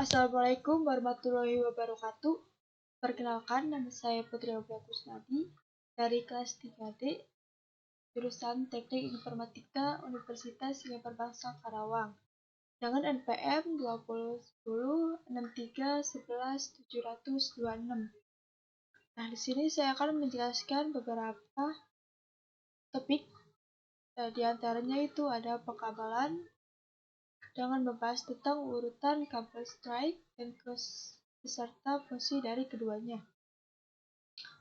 Assalamualaikum warahmatullahi wabarakatuh. Perkenalkan, nama saya Putri Aulia Kusnadi dari kelas 3D, jurusan Teknik Informatika Universitas Singapura Bangsa Karawang, dengan NPM 2010-6311-726. Nah, di sini saya akan menjelaskan beberapa topik. Di antaranya itu ada pengkabelan, dengan membahas tentang urutan kabel strike dan cross beserta fungsi dari keduanya.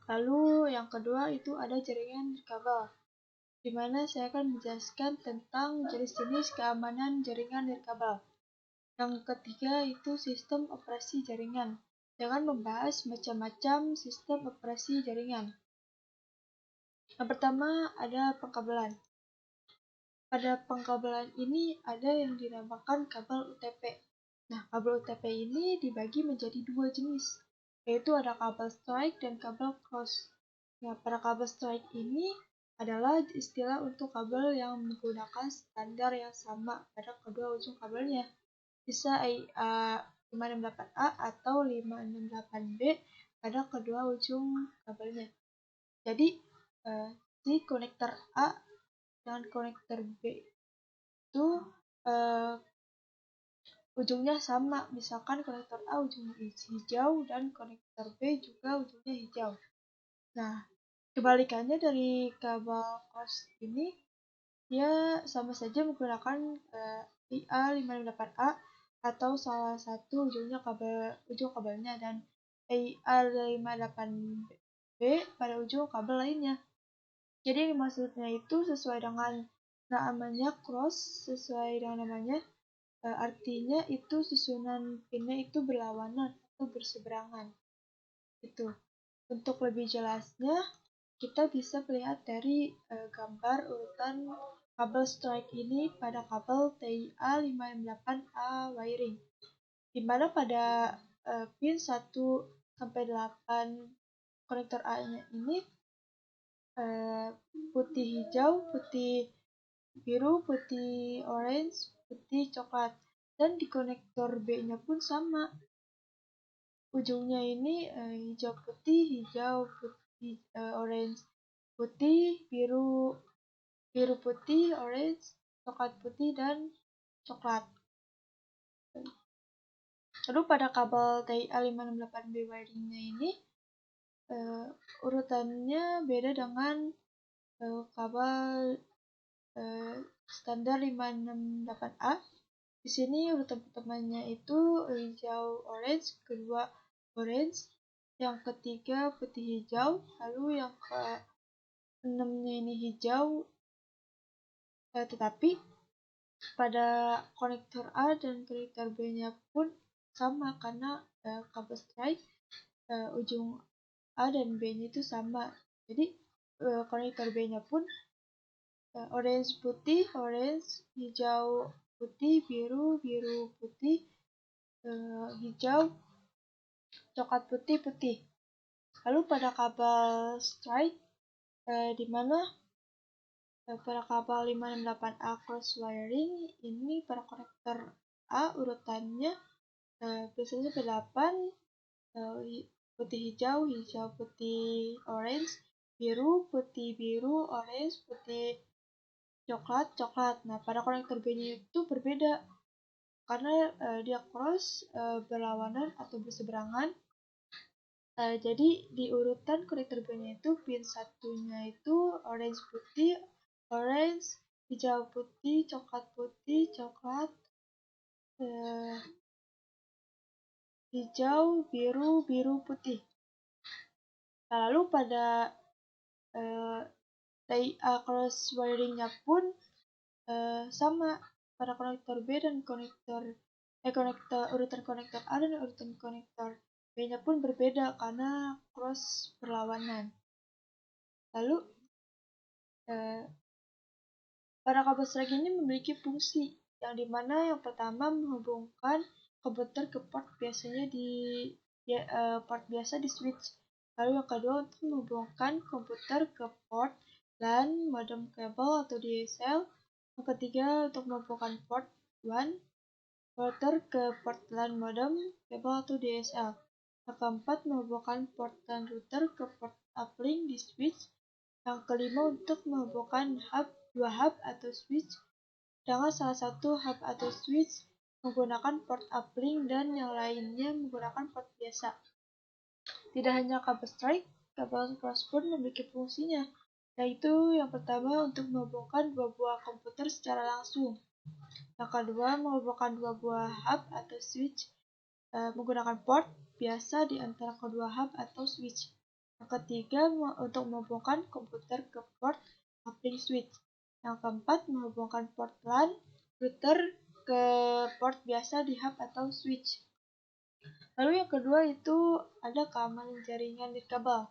Lalu yang kedua itu ada jaringan nirkabel, di mana saya akan menjelaskan tentang jenis-jenis keamanan jaringan nirkabel. Yang ketiga itu sistem operasi jaringan, dengan membahas macam-macam sistem operasi jaringan. Yang pertama ada pengkabelan. Pada pengkabelan ini ada yang dinamakan kabel UTP. Nah, kabel UTP ini dibagi menjadi dua jenis, yaitu ada kabel strike dan kabel cross. Nah, pada kabel strike ini adalah istilah untuk kabel yang menggunakan standar yang sama pada kedua ujung kabelnya, bisa IA 568A atau 568B pada kedua ujung kabelnya. Jadi, di konektor A dengan konektor B itu ujungnya sama, misalkan konektor A ujungnya hijau dan konektor B juga ujungnya hijau. Nah, kebalikannya dari kabel cross ini, dia sama saja menggunakan IA558A atau salah satu ujung kabelnya, dan IA58B pada ujung kabel lainnya. Jadi maksudnya itu sesuai dengan namanya cross, sesuai dengan namanya, artinya itu susunan pinnya itu berlawanan atau berseberangan. Itu. Untuk lebih jelasnya, kita bisa melihat dari gambar urutan kabel strike ini pada kabel TIA568A wiring, di mana pada pin 1 sampai 8 konektor A-nya ini putih hijau, putih biru, putih orange, putih coklat. Dan di konektor B-nya pun sama. Ujungnya ini hijau putih, orange putih, biru putih, orange, coklat putih, dan coklat. Lalu pada kabel TIA568B wiringnya ini urutannya beda dengan kabel standar 568A. Di sini urutan pertamanya itu hijau orange, kedua orange, yang ketiga putih hijau, lalu yang ke-6-nya ini hijau. Tetapi pada konektor A dan konektor B-nya pun sama, karena kabel strike ujung A dan B-nya itu sama. Jadi konektor B-nya pun orange putih, orange, hijau putih, biru putih, hijau, coklat putih, putih. Lalu pada kabel strike, di mana pada kabel 568A cross wiring ini pada konektor A urutannya biasanya ke-8, putih hijau, hijau putih orange, biru putih biru, orange putih coklat, coklat. Nah, pada konektor B-nya itu berbeda, karena dia cross berlawanan atau berseberangan. Jadi di urutan konektor B-nya itu pin satunya itu orange putih, orange, hijau putih, coklat, hijau, biru putih. Lalu pada TIA cross wiringnya pun sama, pada konektor B dan urutan konektor A dan urutan konektor B-nya pun berbeda karena cross berlawanan. Lalu pada kabel strike ini memiliki fungsi, yang dimana yang pertama menghubungkan komputer ke port port biasa di switch. Lalu yang kedua untuk menghubungkan komputer ke port LAN, modem kabel atau DSL. Yang ketiga untuk menghubungkan port WAN, router ke port LAN modem, kabel atau DSL. Yang keempat, menghubungkan port LAN router ke port uplink di switch. Yang kelima, untuk menghubungkan dua hub atau switch dengan salah satu hub atau switch menggunakan port uplink dan yang lainnya menggunakan port biasa. Tidak hanya kabel strike, kabel cross pun memiliki fungsinya, yaitu yang pertama untuk menghubungkan dua buah komputer secara langsung. Yang kedua, menghubungkan dua buah hub atau switch menggunakan port biasa di antara kedua hub atau switch. Yang ketiga, untuk menghubungkan komputer ke port uplink switch. Yang keempat, menghubungkan port LAN router ke port biasa di hub atau switch. Lalu yang kedua itu ada keamanan jaringan nirkabel.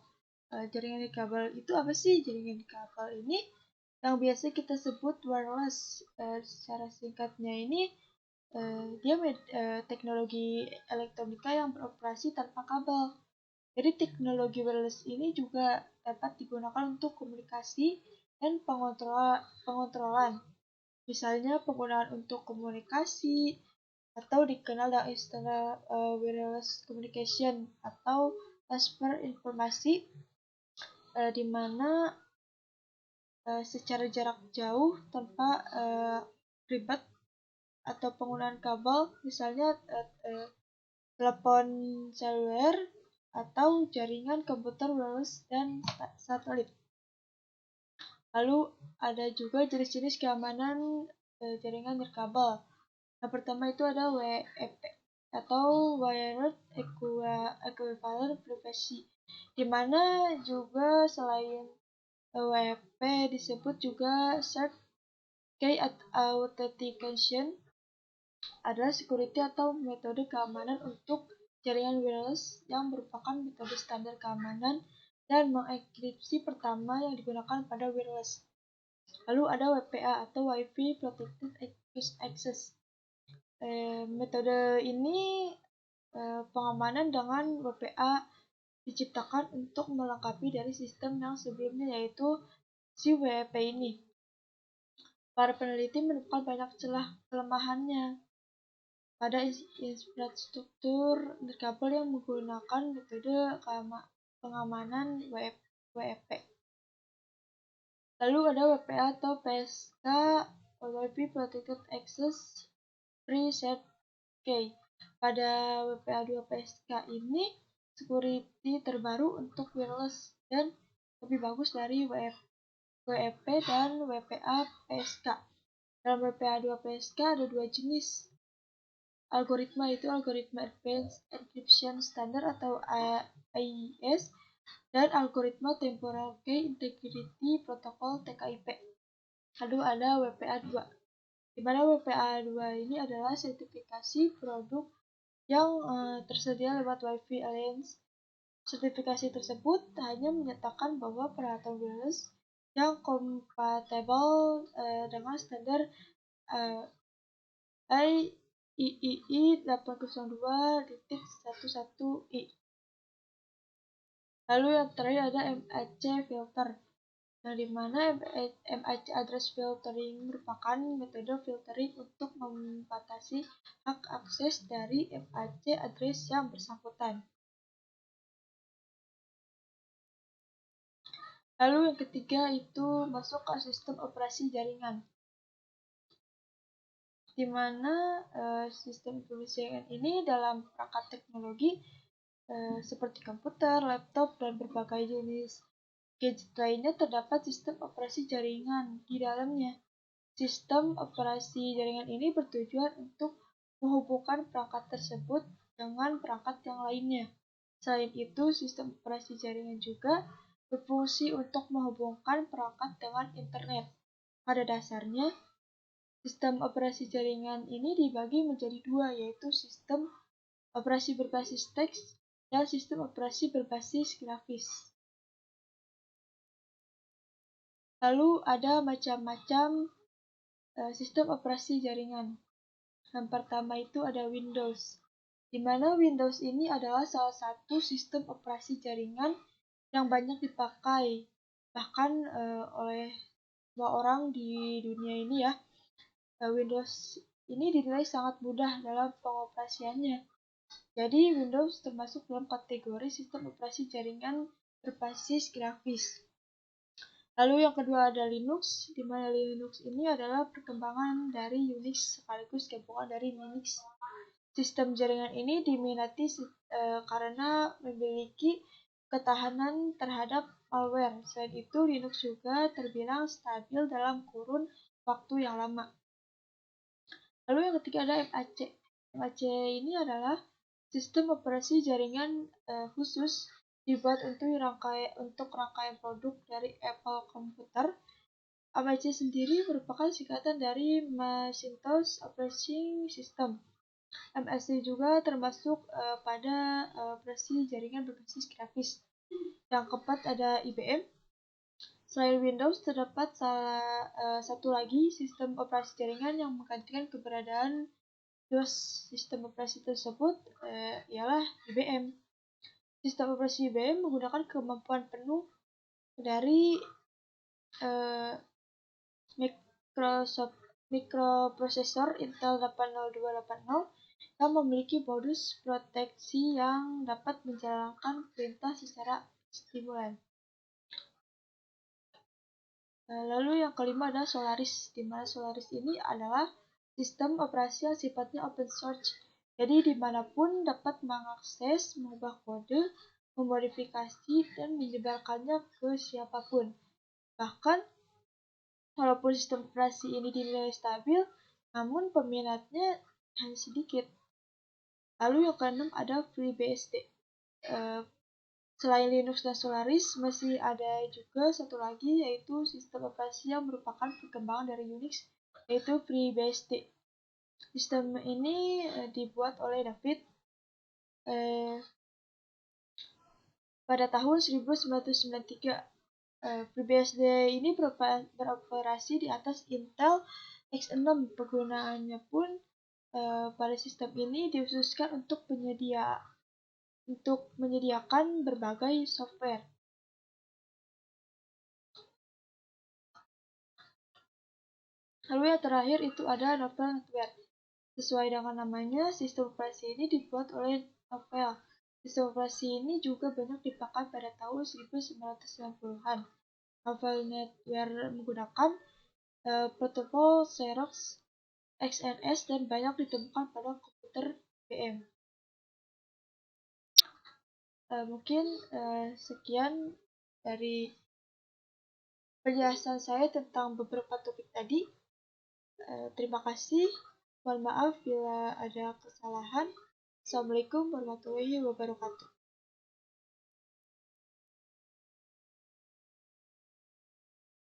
Jaringan nirkabel itu apa sih? Jaringan nirkabel ini yang biasa kita sebut wireless. Secara singkatnya ini dia teknologi elektronika yang beroperasi tanpa kabel. Jadi teknologi wireless ini juga dapat digunakan untuk komunikasi dan pengontrolan. Misalnya penggunaan untuk komunikasi atau dikenal dengan istilah wireless communication atau transfer informasi di mana secara jarak jauh tanpa ribet atau penggunaan kabel, misalnya telepon seluler atau jaringan komputer wireless dan satelit. Lalu ada juga jenis-jenis keamanan jaringan nirkabel. Yang pertama itu ada WEP atau Wired Equivalent Privacy, di mana juga selain WEP disebut juga Third Key Authentication adalah security atau metode keamanan untuk jaringan wireless yang merupakan metode standar keamanan dan mengenkripsi pertama yang digunakan pada wireless. Lalu ada WPA atau Wi-Fi Protected Access. Metode ini pengamanan dengan WPA diciptakan untuk melengkapi dari sistem yang sebelumnya, yaitu si WEP ini. Para peneliti menemukan banyak celah kelemahannya pada infrastruktur nirkabel yang menggunakan metode pengamanan WEP. Lalu ada WPA atau PSK, Wi-Fi Protected Access Preset Key. Pada WPA 2 PSK ini, security terbaru untuk wireless dan lebih bagus dari WEP dan WPA PSK. Dalam WPA 2 PSK ada dua jenis algoritma, yaitu algoritma Advanced Encryption Standard atau AES dan algoritma Temporal Key Integrity Protocol TKIP. Lalu ada WPA 2, di mana WPA 2 ini adalah sertifikasi produk yang tersedia lewat Wi-Fi Alliance. Sertifikasi tersebut hanya menyatakan bahwa peralatan wireless yang kompatibel dengan standar IEEE 802.11i. Lalu yang terakhir ada MAC filter, yang dimana MAC address filtering merupakan metode filtering untuk membatasi hak akses dari MAC address yang bersangkutan. Lalu yang ketiga itu masuk ke sistem operasi jaringan, di mana sistem operasi jaringan ini dalam perangkat teknologi seperti komputer, laptop, dan berbagai jenis gadget lainnya terdapat sistem operasi jaringan di dalamnya. Sistem operasi jaringan ini bertujuan untuk menghubungkan perangkat tersebut dengan perangkat yang lainnya. Selain itu, sistem operasi jaringan juga berfungsi untuk menghubungkan perangkat dengan internet. Pada dasarnya, sistem operasi jaringan ini dibagi menjadi dua, yaitu sistem operasi berbasis teks dan sistem operasi berbasis grafis. Lalu ada macam-macam sistem operasi jaringan. Yang pertama itu ada Windows, di mana Windows ini adalah salah satu sistem operasi jaringan yang banyak dipakai, bahkan oleh semua orang di dunia ini ya. Windows ini dinilai sangat mudah dalam pengoperasiannya. Jadi Windows termasuk dalam kategori sistem operasi jaringan berbasis grafis. Lalu yang kedua ada Linux, di mana Linux ini adalah perkembangan dari Unix sekaligus gabungan dari Minix. Sistem jaringan ini diminati karena memiliki ketahanan terhadap malware. Selain itu, Linux juga terbilang stabil dalam kurun waktu yang lama. Lalu yang ketiga ada MAC. MAC ini adalah sistem operasi jaringan khusus dibuat untuk rangkaian produk dari Apple Computer. MAC sendiri merupakan singkatan dari Macintosh Operating System. MSC juga termasuk pada operasi jaringan berbasis grafis. Yang keempat ada IBM. Selain Windows, terdapat satu lagi sistem operasi jaringan yang menggantikan keberadaan DOS. Sistem operasi tersebut ialah IBM. Sistem operasi IBM menggunakan kemampuan penuh dari mikroprosesor Intel 80280 yang memiliki modus proteksi yang dapat menjalankan perintah secara stimulan. Lalu yang kelima adalah Solaris, di mana Solaris ini adalah sistem operasi yang sifatnya open source. Jadi dimanapun dapat mengakses, mengubah kode, memodifikasi, dan menyebarkannya ke siapapun. Bahkan, walaupun sistem operasi ini dinilai stabil, namun peminatnya hanya sedikit. Lalu yang keenam ada FreeBSD. Selain Linux dan Solaris, masih ada juga satu lagi, yaitu sistem operasi yang merupakan perkembangan dari Unix, yaitu FreeBSD. Sistem ini dibuat oleh David pada tahun 1993. FreeBSD ini beroperasi di atas Intel X6. Penggunaannya pun pada sistem ini dikhususkan untuk menyediakan berbagai software. Lalu yang terakhir itu ada Novell NetWare. Sesuai dengan namanya, sistem operasi ini dibuat oleh Novell. Sistem operasi ini juga banyak dipakai pada tahun 1990-an. Novell NetWare menggunakan protokol Xerox XNS dan banyak ditemukan pada komputer IBM. Mungkin sekian dari penjelasan saya tentang beberapa topik tadi. Terima kasih. Mohon maaf bila ada kesalahan. Assalamualaikum warahmatullahi wabarakatuh.